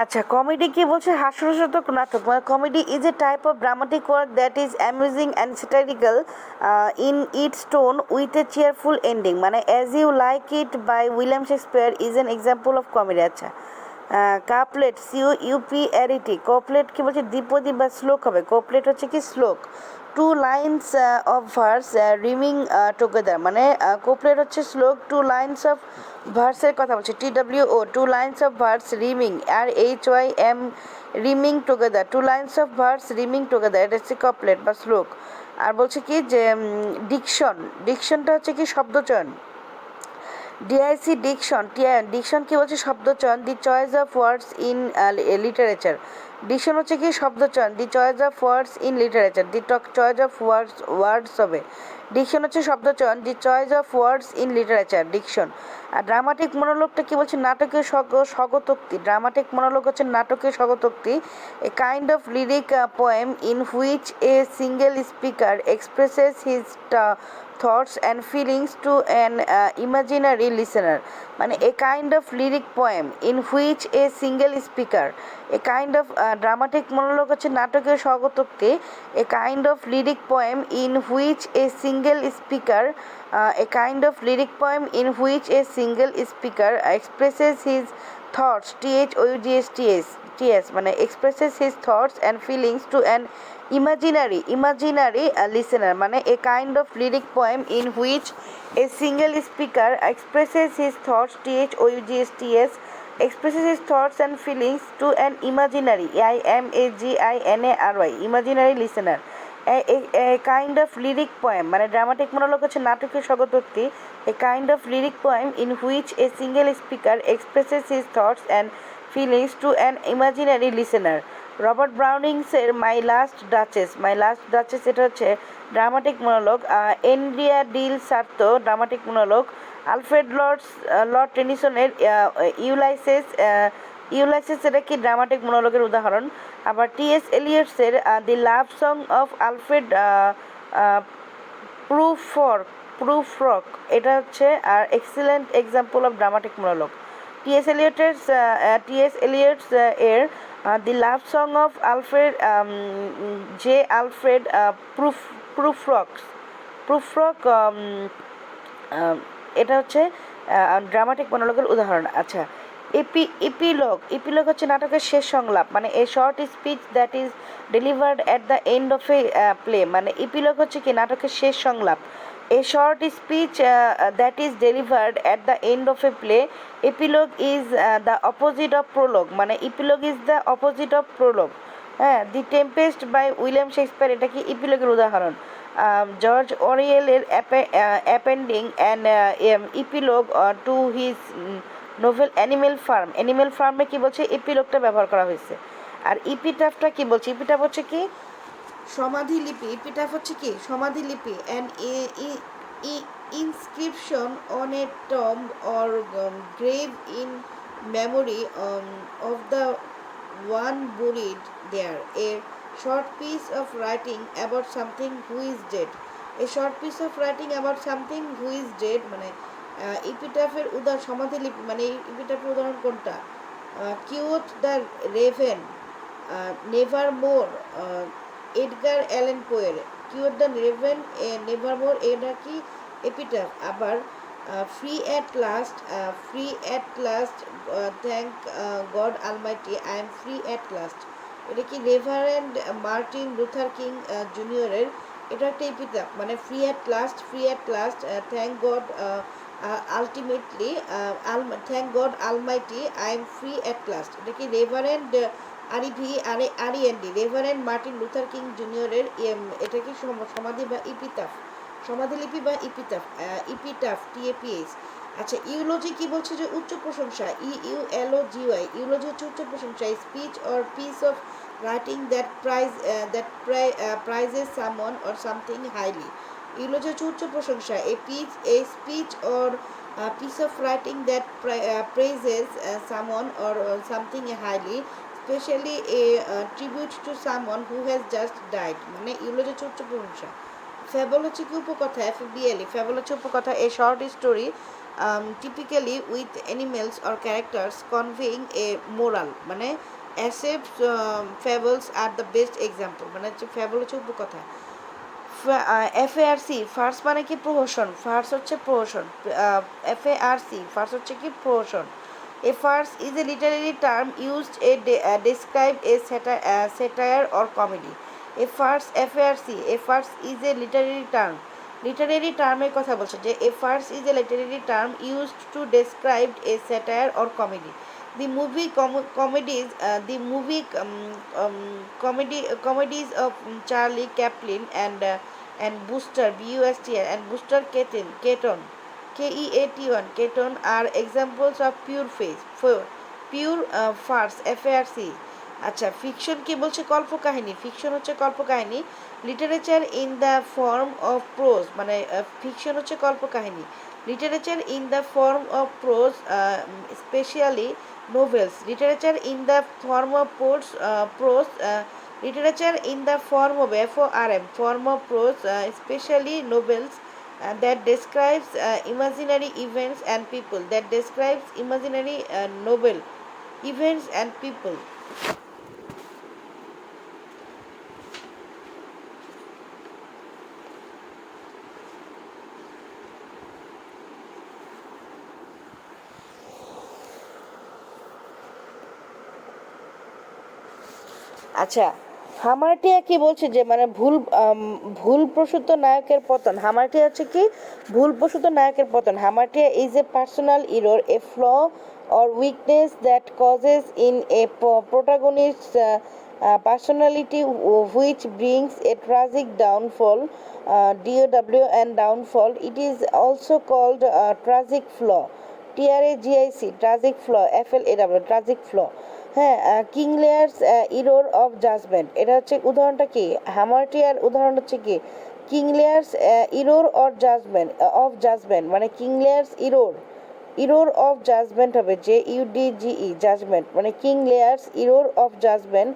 আচ্ছা, কমেডি কি বলছে? হাস্যরসাত্মক নাটক মানে comedy is a type of dramatic work that is amusing and satirical in its tone with a cheerful ending, মানে As You Like It by William Shakespeare is an example of comedy. আচ্ছা, couplet CUPLET, couplet কি বলছে? দ্বিপদী বা শ্লোক হবে। কোপলেট হচ্ছে কি শ্লোক। Two lines of verse rhyming together, মানে কোপলেট হচ্ছে শ্লোক। টু লাইন্স অফ ভার্সের কথা বলছে, TWO, two lines of verse rhyming, RHYM, rhyming together, two lines of verse rhyming together, এটা হচ্ছে কপলেট বা শ্লোক। আর বলছে কি যে ডিকশনটা হচ্ছে কি শব্দচয়ন। DIC ডিকশন কি বলছে? শব্দচয়ন। The choice of words in literature. Diction হচ্ছে কি শব্দচয়ন। The choice of words in literature, the choice of words হবে। ডিকশন হচ্ছে শব্দচয়ন, the choice of words in literature, diction. আর ড্রামাটিক মনোলগটা কি বলছে? নাটকীয় স্বগতোক্তি। ড্রামাটিক মনোলগ হচ্ছে নাটকীয় স্বগতোক্তি, a kind of lyric poem in which a single speaker expresses his thoughts and feelings to an imaginary listener, মানে a kind of lyric poem in which a single speaker, a kind of dramatic monologue হচ্ছে নাটকীয় স্বগতোক্তি, a kind of lyric poem in which a single speaker, a kind of lyric poem in which a single speaker expresses his thoughts, THOUGHTS, মানে expresses his thoughts and feelings to an imaginary listener, মানে a kind of lyric poem in which a single speaker expresses his thoughts, THOUGHTS, expresses his thoughts and feelings to an imaginary, IMAGINARY, imaginary listener. A kind of lyric poem, মানে dramatic monologue হচ্ছে নাটকীয় স্বগতোক্তি, a kind of lyric poem in which a single speaker expresses his thoughts and feelings to an imaginary listener. Robert ব্রাউনিংসের My Last Duchess এটা হচ্ছে dramatic monologue. Andrea del Sarto, dramatic monologue. Alfred Lord টেনিসনের Ulysses এটা কি dramatic মনোলগের উদাহরণ। আবার TS এলিয়টসের The Love Song of Alfred Prufrock এটা হচ্ছে আর excellent example of dramatic monologue. TS Eliot's এর The Love Song of Alfred Prufrock এটা হচ্ছে ড্রামাটিক মনোলগের উদাহরণ। আচ্ছা, ইপিলগ হচ্ছে নাটকের শেষ সংলাপ, মানে a short speech that is delivered at the end of a play, মানে ইপিলগ হচ্ছে কি নাটকের শেষ সংলাপ। A short speech that is delivered at the end of a play. Epilogue is the opposite of prologue, মানে epilogue is the opposite of prologue. হ্যাঁ, The Tempest by William Shakespeare এটা কি ইপিলগের উদাহরণ। জর্জ অরিয়েলের appending and epilogue to his novel Animal ফার্মে কি বলছে? এপিলগটা ব্যবহার করা হয়েছে। আর ইপিটাফটা কি বলছে? ইপিটাফ হচ্ছে কি সমাধিলিপি। ইপিটাফ হচ্ছে কি সমাধিলিপি, and inscription on a tomb or grave in memory of the one buried there, a short piece of writing about something who is dead, a short piece of writing about something who is dead, মানে ইপিটাফের সমাধিলিপি, মানে ইপিটাফের উদাহরণ কোনটা? Quoth the Raven, nevermore, Edgar Allan পোয়ের quoth the Raven, nevermore, এটা কি epitaph. আবার free at last, thank God Almighty, I am free at last, এটা কি রেভারেন্ড মার্টিন লুথার কিং জুনিয়রের, এটা একটা এপিটাফ, মানে free at last, thank God ultimately, thank God Almighty, I am free at last, এটা কি reverend reverend Martin Luther King জুনিয়রের, এটা কি সমাধি বা ইপিটাফ, সমাধিলিপি বা ইপিটাফ, TAPH। আচ্ছা, ইউলজি কি বলছে? যে উচ্চ প্রশংসা, EULOGY, ইউলজি হচ্ছে উচ্চ প্রশংসা, speech or piece of writing that prices someone or something highly. ইউলজি হচ্ছে উচ্চ প্রশংসা, a speech or piece of writing that praises someone or something highly, specially A tribute to someone who has just died, মানে ইউলজি হচ্ছে উচ্চ প্রশংসা। Fable হচ্ছে কি উপকথা, FABLE, fable হচ্ছে উপকথা, a short story typically with animals or characters conveying a moral মানে Aesop's fables are the best example মানে হচ্ছে ফেবল হচ্ছে উপকথা FARC ফার্স মানে কি প্রহসন ফার্স হচ্ছে প্রহসন FARC ফার্স হচ্ছে কি প্রহসন A farce is a literary term used to describe a satire or comedy. A farce, FARC, a farce is a literary term. Literary term-এর কথা বলছে যে a farce is a literary term used to describe a satire or comedy. The movie comedies of Charlie Chaplin and Buster Buster and Buster Keaton Keaton are examples of pure farce FARC আচ্ছা fiction কি বলছে কল্পকাহিনী fiction হচ্ছে কল্পকাহিনী literature in the form of prose মানে fiction হচ্ছে কল্পকাহিনী literature in the form of prose specially novels literature in the form of prose literature in the form of form of prose especially novels that describes imaginary events and people that describes imaginary novel events and people আচ্ছা হামারটিয়া কি বলছে যে মানে ভুলপ্রসূত নায়কের পতন হামারটিয়া হচ্ছে কি ভুলপ্রসূত নায়কের পতন hamartia is a personal error a flaw or weakness that causes in a protagonist's personality which brings a tragic downfall DOW and downfall it is also called tragic flaw TRAGIC tragic flaw FLAW tragic flaw হ্যাঁ King Lear's error of judgement এটা হচ্ছে উদাহরণটা কি হামারটিয়ার উদাহরণ হচ্ছে কি King Lear's error judgement মানে King Lear's error of judgement হবে JUDGE জাজমেন্ট মানে King Lear's error of judgement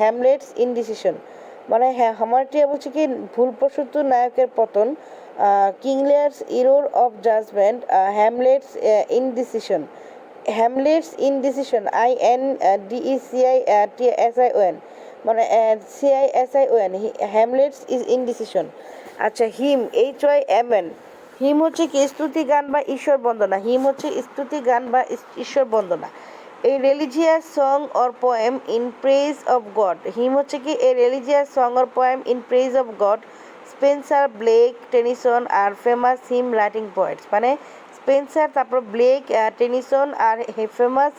Hamlet's indecision মানে হ্যাঁ হামারটিয়া বলছে কি ভুলপ্রসূত নায়কের পতন King Lear's error of judgement Hamlet's indecision INDECITSION মানে CISION হ্যামলেটস ইজ ইনডিসিশন আচ্ছা HYMN হিম হচ্ছে কি স্তুতি গান বা ঈশ্বর বন্দনা হিম হচ্ছে স্তুতি গান বা ঈশ্বর বন্দনা A religious song or poem in praise of God হিম হচ্ছে কি a religious song or poem in praise of God Spenser Blake Tennyson আর ফেমাস হিম রাইটিং পোয়েটস মানে স্পেন্সার তারপর ব্লেক টেনিসন আর ফেমাস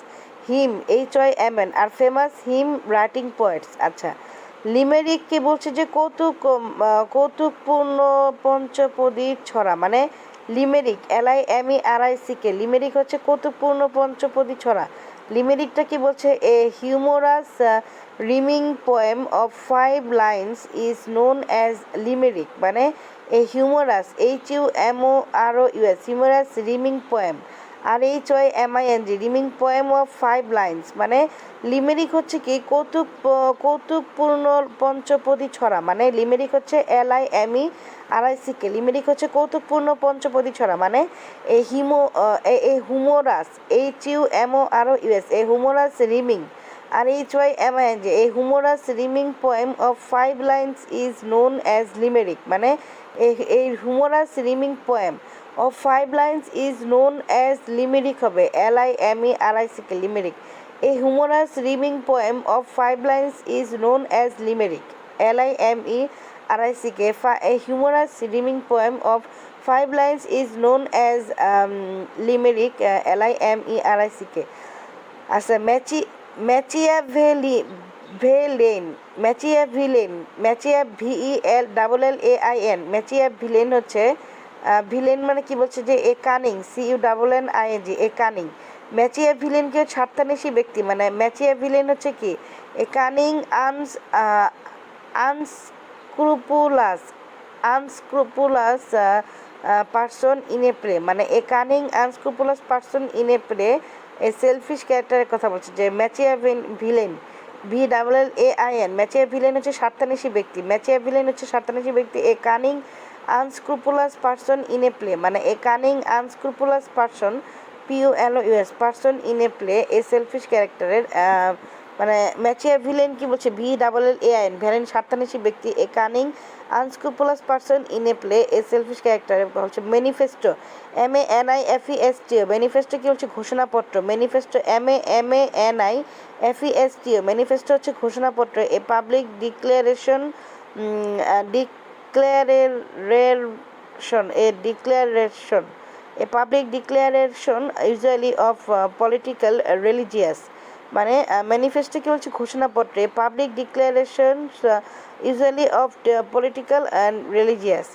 হিম HYMN আর famous hymn writing poets আচ্ছা limerick কি বলছে যে কৌতুকপূর্ণ পঞ্চপদী ছড়া মানে লিমেরিক LIMERICK লিমেরিক হচ্ছে কৌতুকপূর্ণ পঞ্চপদী ছড়া লিমেরিকটা কি বলছে a humorous rhyming poem of 5 lines is known as limerick মানে a humorous HUMOROUS humorous rhyming poem আর HYMING rhyming poem of 5 lines মানে লিমেরিক হচ্ছে কি কৌতুকপূর্ণ পঞ্চপদী ছড়া মানে লিমেরিক হচ্ছে LIMERICK লিমেরিক হচ্ছে কৌতুকপূর্ণ পঞ্চপদী ছড়া মানে a humorous HUMOROUS a humorous rhyming আর HYMING a humorous rhyming poem of 5 lines is known as limerick মানে এই humorous rhyming poem of 5 lines is known as limerick হবে LIMERICK limerick a humorous rhyming poem of 5 lines is known as limerick LIMERICK a humorous rhyming poem of 5 lines is known as limerick LIMERICK আচ্ছা ম্যাচিয়াভেলিন হচ্ছে villain মানে কি বলছে যে a cunning CUNNING a cunning ম্যাচিয়াভেলিনকেও স্বার্থান্বেষী ব্যক্তি মানে ম্যাচিয়াভেলিন হচ্ছে কি a cunning unscrupulous person in a play মানে a cunning unscrupulous person in a play a selfish ক্যারেক্টারের কথা বলছে যে ম্যাচিয়াভেলিন VLLAIN ম্যাচিয়াভেলিন হচ্ছে স্বার্থান্বেষী ব্যক্তি a cunning unscrupulous person in a play, মানে a cunning unscrupulous person, PULOS person in a play, a selfish ক্যারেক্টারের মানে ম্যাচিয়ার ভিলেন কি বলছে, VLLAIN ভ্যালেন স্বার্থান্বেষী ব্যক্তি, a cunning unscrupulous person in a play, a selfish character হচ্ছে manifesto, MANIFESTO, manifesto কি হচ্ছে ঘোষণাপত্র, ম্যানিফেস্টো MANIFESTO, ম্যানিফেস্টো হচ্ছে ঘোষণাপত্র, a public declaration, declaration, a public declaration usually of political religious, মানে ম্যানিফেস্টো কি হচ্ছে ঘোষণাপত্রে, public declaration usually of political and religious.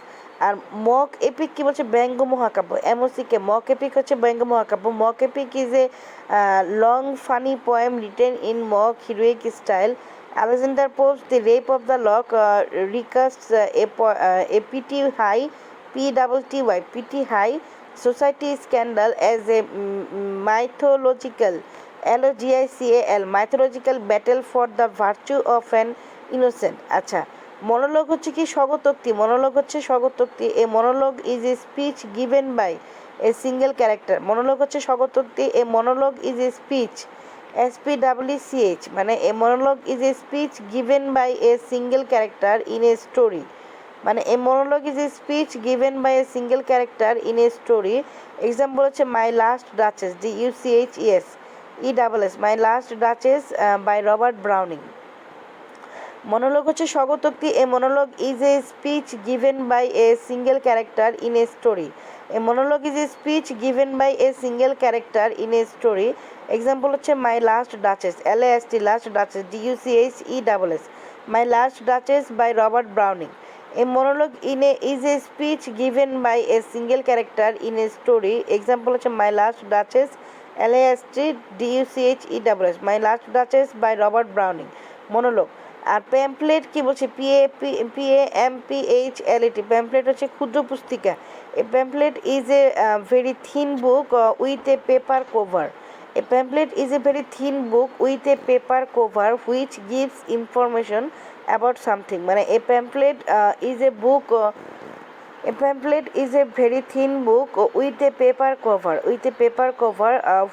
আর মক এপিক কি বলছে, ব্যঙ্গ মহাকাব্য, MOCK, মক এপিক হচ্ছে ব্যঙ্গ মহাকাব্য। Mock epic is a long funny poem written in mock heroic style. Alexander Pope's The Rape of the Lock recasts a PT high, PT high society scandal as a mythological, LOGICAL, mythological battle for the virtue of an innocent. আচ্ছা, monologue হচ্ছে কি স্বগতোক্তি, monologue হচ্ছে স্বগতোক্তি, a monologue is a speech given by a single character, monologue হচ্ছে স্বগতোক্তি, a monologue is a speech, SPWCH, মানে a monologue is a speech given by a single character in a story, মানে a monologue is a speech given by a single character in a story. Example হচ্ছে My Last Duchess, DUCHES, My Last Duchess by Robert Browning. Monologue হচ্ছে স্বগতোক্তি, a monologue is a speech given by a single character in a story, a monologue is a speech given by a single character in a story. Example হচ্ছে My Last Duchess, LAST, Last Duchess, DUCHES, My Last Duchess by Robert Browning. A monologue is a speech given by a single character in a story. Example হচ্ছে My Last Duchess, LAST, DUCHES, My Last Duchess by Robert Browning. Monologue। আর pamphlet কি বলছে, PAMPHLET, pamphlet হচ্ছে ক্ষুদ্র পুস্তিকা। A pamphlet is a very thin book with a paper cover, a pamphlet is a very thin book with a paper cover which gives information about something, মানে a pamphlet is a book, a pamphlet is a very thin book with a paper cover,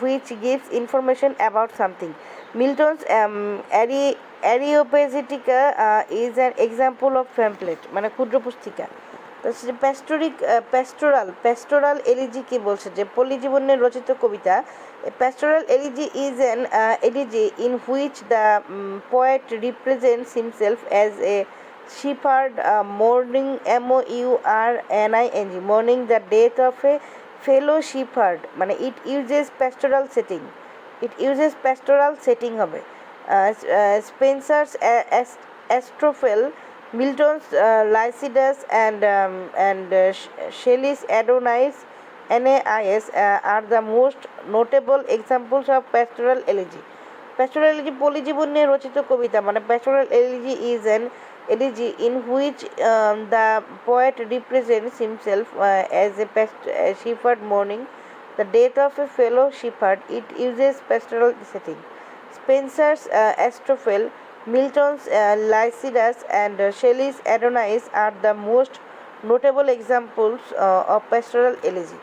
which gives information about something. Milton's Areopagitica is an example of pamphlet, মানে ক্ষুদ্র পুস্তিকা। Pastoral elegy কি বলছে, যে পল্লী জীবনে রচিত কবিতা। Pastoral elegy is an elegy in which the poet represents himself as a shepherd mourning, MOURNING, mourning the death of a fellow shepherd, মানে it uses pastoral setting হবে। Spencer's Astrophel, Milton's Lycidas and Shelley's Adonais, NAIS are the most notable examples of pastoral elegy. Pastoral elegy পল্লী জীবন নিয়ে রচিত কবিতা, মানে pastoral elegy is an elegy in which the poet represents himself as a shepherd mourning the death of a fellow shepherd. It uses pastoral setting. Spencer's Astrophel, Milton's Lycidas and Shelley's Adonais are the most notable examples of pastoral elegy.